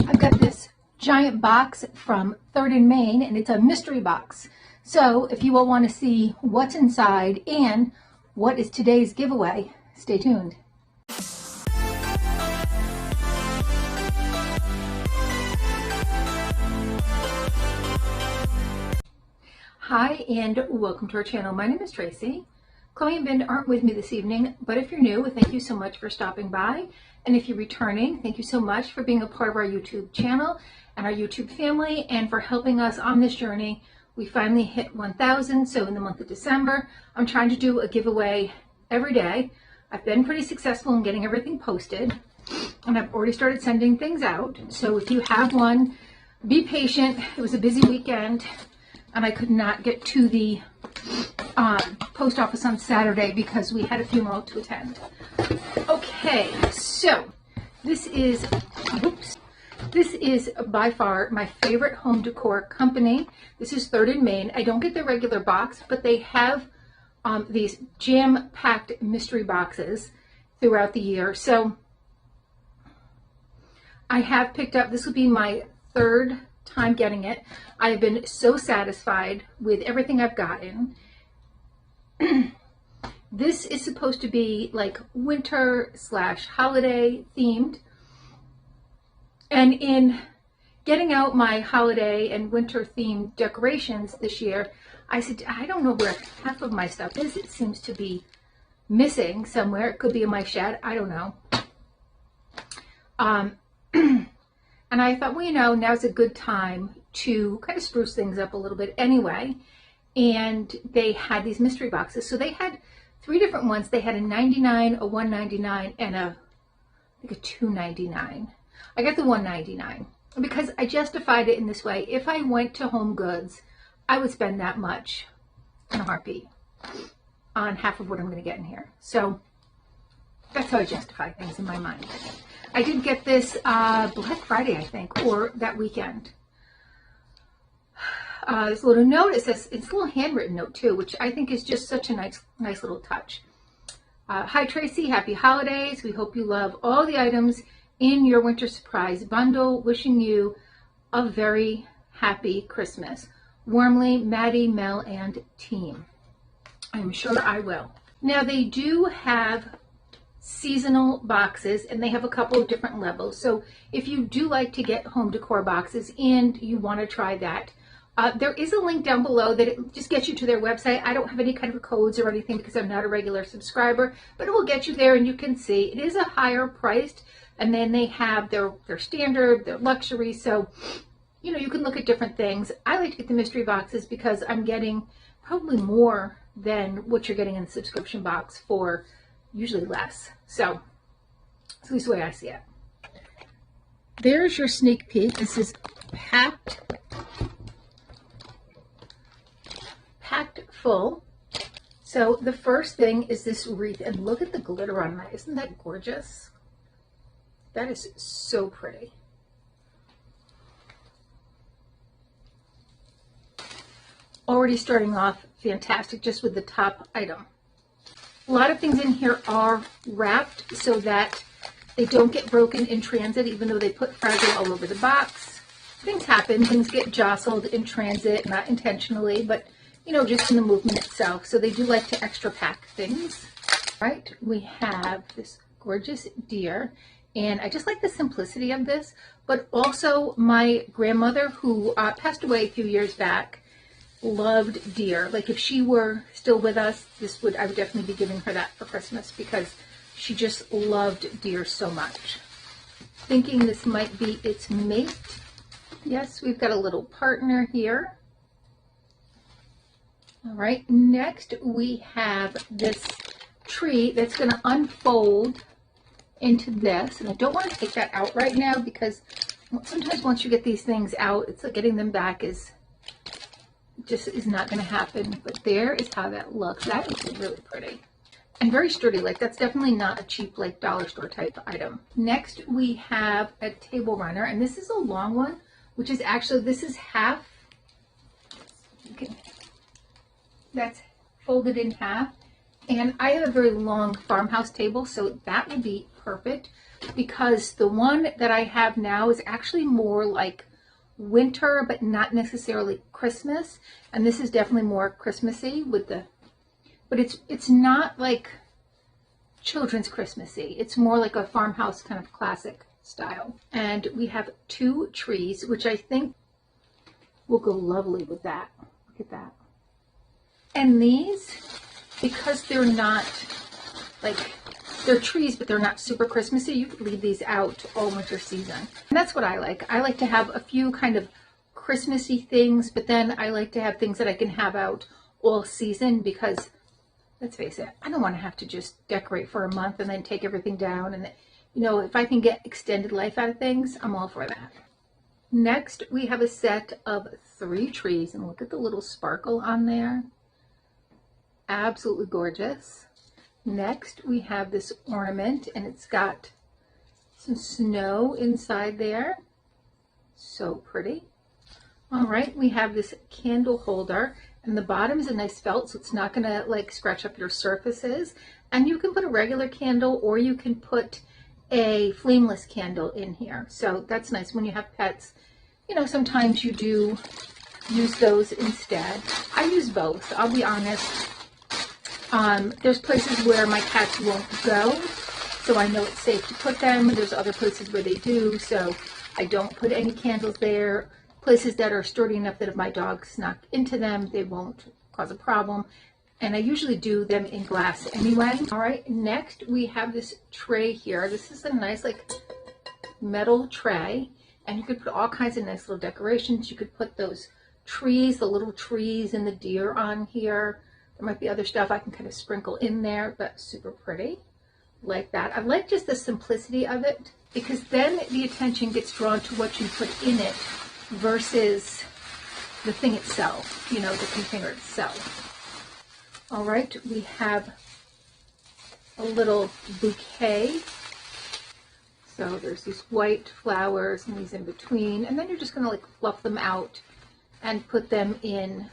I've got this giant box from 3rd and Main, and it's a mystery box. So if you all want to see what's inside and what is today's giveaway, stay tuned. Hi and welcome to our channel. My name is Tracy. Chloe and Bandit aren't with me this evening, but if you're new, thank you so much for stopping by. And if you're returning, thank you so much for being a part of our YouTube channel and our YouTube family and for helping us on this journey. We finally hit 1,000, so in the month of December, I'm trying to do a giveaway every day. I've been pretty successful in getting everything posted, and I've already started sending things out. So if you have one, be patient. It was a busy weekend, and I could not get to the post office on Saturday because we had a funeral to attend. Okay, so this is by far my favorite home decor company. This is 3rd and Main. I don't get the regular box, but they have these jam-packed mystery boxes throughout the year. So I have picked up, this will be my 3rd time getting it. I have been so satisfied with everything I've gotten. This is supposed to be like winter/holiday themed. And in getting out my holiday and winter themed decorations this year, I said, I don't know where half of my stuff is. It seems to be missing somewhere. It could be in my shed. I don't know. And I thought, well, you know, now's a good time to kind of spruce things up a little bit anyway. And they had these mystery boxes. So they had 3 different ones. They had a $99, a $199, and I think a $299. I got the $199 because I justified it in this way. If I went to Home Goods, I would spend that much in a heartbeat on half of what I'm going to get in here. So that's how I justify things in my mind. I did get this Black Friday, I think, or that weekend. There's a little note. It says, it's a little handwritten note too, which I think is just such a nice little touch. Hi Tracy, happy holidays. We hope you love all the items in your winter surprise bundle. Wishing you a very happy Christmas. Warmly, Maddie, Mel, and team. I'm sure I will. Now they do have seasonal boxes, and they have a couple of different levels. So if you do like to get home decor boxes and you want to try that, there is a link down below that it just gets you to their website. I don't have any kind of codes or anything because I'm not a regular subscriber, but it will get you there and you can see it is a higher priced, and then they have their standard, their luxury. So, you know, you can look at different things. I like to get the mystery boxes because I'm getting probably more than what you're getting in the subscription box for usually less. So at least the way I see it. There's your sneak peek. This is packed full. So the first thing is this wreath, and look at the glitter on that. Isn't that gorgeous? That is so pretty. Already starting off fantastic just with the top item. A lot of things in here are wrapped so that they don't get broken in transit, even though they put fragile all over the box. Things happen, things get jostled in transit, not intentionally, but you know, just in the movement itself. So they do like to extra pack things. Right, we have this gorgeous deer, and I just like the simplicity of this, but also my grandmother, who passed away a few years back, loved deer. Like if she were still with us, I would definitely be giving her that for Christmas because she just loved deer so much. Thinking this might be its mate. Yes, we've got a little partner here. All right, next we have this tree that's going to unfold into this, and I don't want to take that out right now because sometimes once you get these things out, it's like getting them back is not going to happen. But there is how that looks. That is really pretty and very sturdy. Like that's definitely not a cheap like dollar store type item. Next we have a table runner, and this is a long one, which is actually, this is half. Okay. That's folded in half, and I have a very long farmhouse table, so that would be perfect because the one that I have now is actually more like winter, but not necessarily Christmas. And this is definitely more Christmassy with the, but it's not like children's Christmassy. It's more like a farmhouse kind of classic style. And we have 2 trees, which I think will go lovely with that. Look at that. And these, because they're not like, they're trees, but they're not super Christmassy, you could leave these out all winter season. And that's what I like. I like to have a few kind of Christmassy things, but then I like to have things that I can have out all season because, let's face it, I don't want to have to just decorate for a month and then take everything down. And, you know, if I can get extended life out of things, I'm all for that. Next, we have a set of 3 trees, and look at the little sparkle on there. Absolutely gorgeous. Next, we have this ornament, and it's got some snow inside there. So pretty. All right, we have this candle holder, and the bottom is a nice felt, so it's not gonna like scratch up your surfaces. And you can put a regular candle, or you can put a flameless candle in here. So that's nice when you have pets. You know, sometimes you do use those instead. I use both, I'll be honest. There's places where my cats won't go, so I know it's safe to put them. There's other places where they do, so I don't put any candles there. Places that are sturdy enough that if my dog snuck into them, they won't cause a problem. And I usually do them in glass anyway. All right, next we have this tray here. This is a nice like metal tray, and you could put all kinds of nice little decorations. You could put those trees, the little trees and the deer on here. There might be other stuff I can kind of sprinkle in there, but super pretty like that. I like just the simplicity of it because then the attention gets drawn to what you put in it versus the thing itself, you know, the container itself. All right, we have a little bouquet. So there's these white flowers and these in between, and then you're just gonna like fluff them out and put them in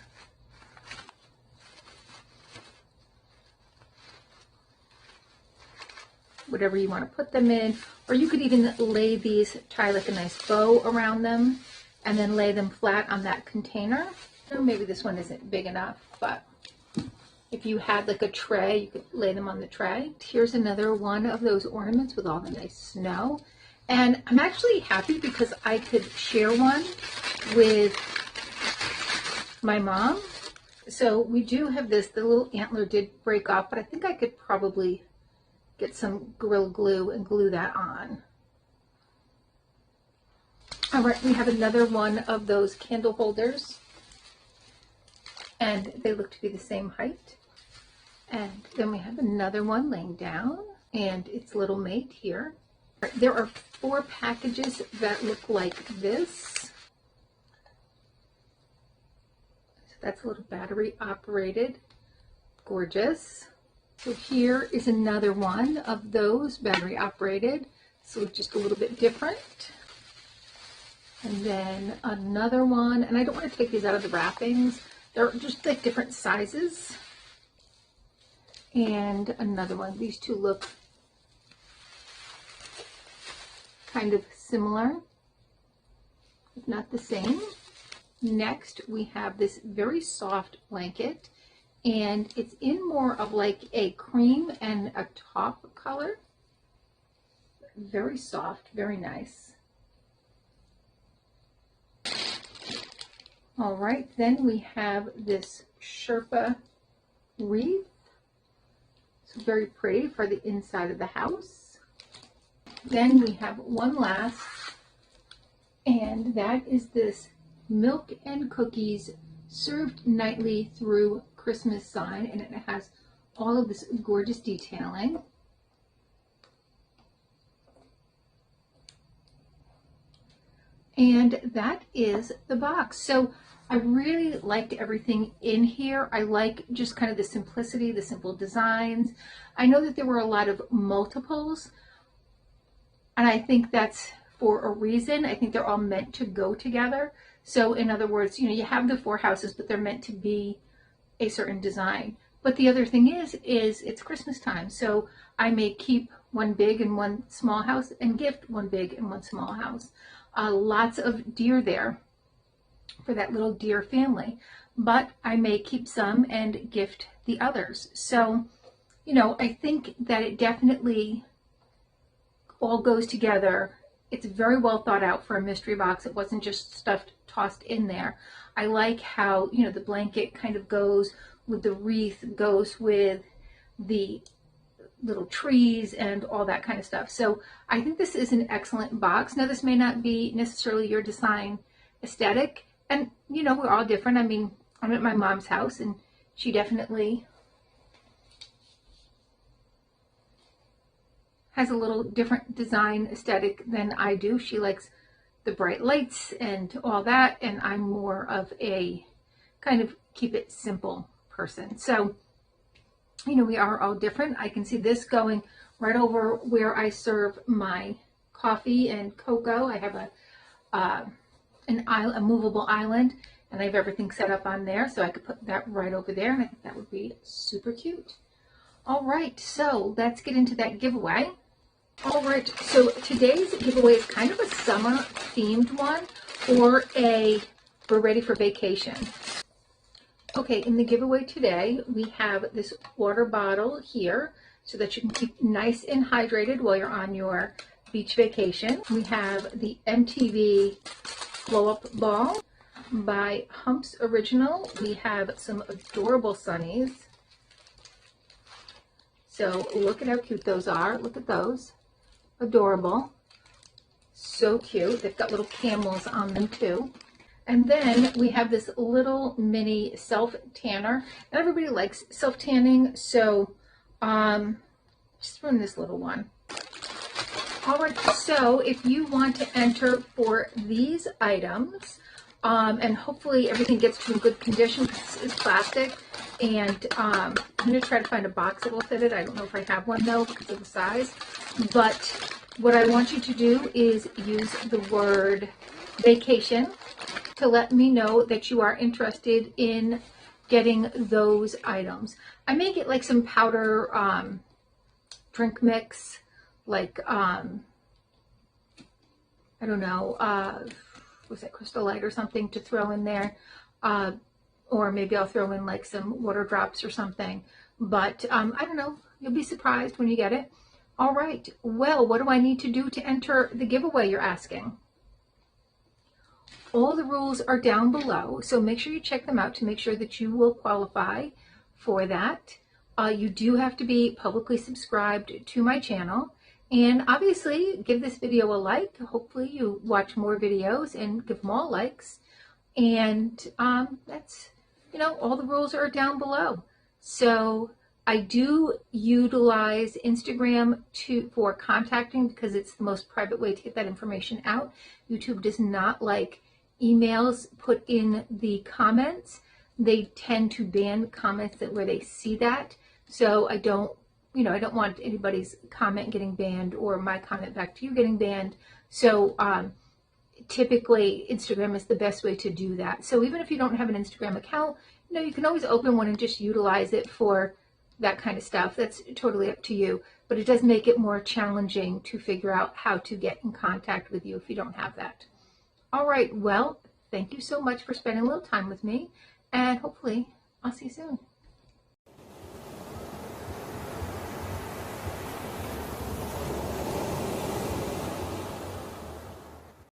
whatever you want to put them in, or you could even lay these, tie like a nice bow around them and then lay them flat on that container. Or maybe this one isn't big enough, but if you had like a tray, you could lay them on the tray. Here's another one of those ornaments with all the nice snow. And I'm actually happy because I could share one with my mom. So we do have this, the little antler did break off, but I think I could probably get some Gorilla Glue and glue that on. All right, we have another one of those candle holders, and they look to be the same height. And then we have another one laying down, and its little mate here. There are 4 packages that look like this. So that's a little battery operated, gorgeous. So here is another one of those battery operated, so it's just a little bit different. And then another one, and I don't want to take these out of the wrappings. They're just like different sizes. And another one. These 2 look kind of similar, if not the same. Next, we have this very soft blanket, and it's in more of like a cream and a top color. Very soft, very nice. All right, then we have this Sherpa wreath. It's very pretty for the inside of the house. Then we have one last, and that is this milk and cookies served nightly through Christmas sign, and it has all of this gorgeous detailing. And that is the box. So I really liked everything in here. I like just kind of the simplicity, the simple designs. I know that there were a lot of multiples, and I think that's for a reason. I think they're all meant to go together. So in other words, you know, you have the 4 houses, but they're meant to be a certain design. But the other thing is it's Christmas time, so I may keep one big and one small house and gift one big and one small house. Lots of deer there for that little deer family, but I may keep some and gift the others. So, you know, I think that it definitely all goes together. It's very well thought out for a mystery box. It wasn't just stuff tossed in there. I like how, you know, the blanket kind of goes with the wreath, goes with the little trees and all that kind of stuff. So I think this is an excellent box. Now, this may not be necessarily your design aesthetic, and you know, we're all different. I mean, I'm at my mom's house and she definitely has a little different design aesthetic than I do. She likes the bright lights and all that, and I'm more of a kind of keep it simple person. So, you know, we are all different. I can see this going right over where I serve my coffee and cocoa. I have a movable island, and I have everything set up on there, so I could put that right over there, and I think that would be super cute. All right, so let's get into that giveaway. All right, so today's giveaway is kind of a summer themed one, or we're ready for vacation. Okay, in the giveaway today, we have this water bottle here so that you can keep nice and hydrated while you're on your beach vacation. We have the MTV blow up ball by Humps Original. We have some adorable sunnies. So look at how cute those are. Look at those. Adorable. So cute. They've got little camels on them too. And then we have this little mini self tanner. And everybody likes self tanning, so just run this little one. All right, so if you want to enter for these items, and hopefully everything gets to a good condition because it's plastic, and I'm going to try to find a box that will fit it. I don't know if I have one though because of the size, but what I want you to do is use the word vacation to let me know that you are interested in getting those items. I may get like some powder drink mix, like I don't know, was that Crystal Light or something to throw in there, or maybe I'll throw in like some water drops or something, but I don't know, you'll be surprised when you get it. All right, well, what do I need to do to enter the giveaway, you're asking? All the rules are down below, so make sure you check them out to make sure that you will qualify for that. You do have to be publicly subscribed to my channel, and obviously give this video a like. Hopefully you watch more videos and give them all likes, and that's, you know, all the rules are down below. So I do utilize Instagram for contacting because it's the most private way to get that information out. YouTube does not like emails put in the comments. They tend to ban comments where they see that. So I don't want anybody's comment getting banned or my comment back to you getting banned. So typically Instagram is the best way to do that. So even if you don't have an Instagram account, you know, you can always open one and just utilize it for that kind of stuff. That's totally up to you, but it does make it more challenging to figure out how to get in contact with you if you don't have that. All right, well, thank you so much for spending a little time with me, and hopefully I'll see you soon.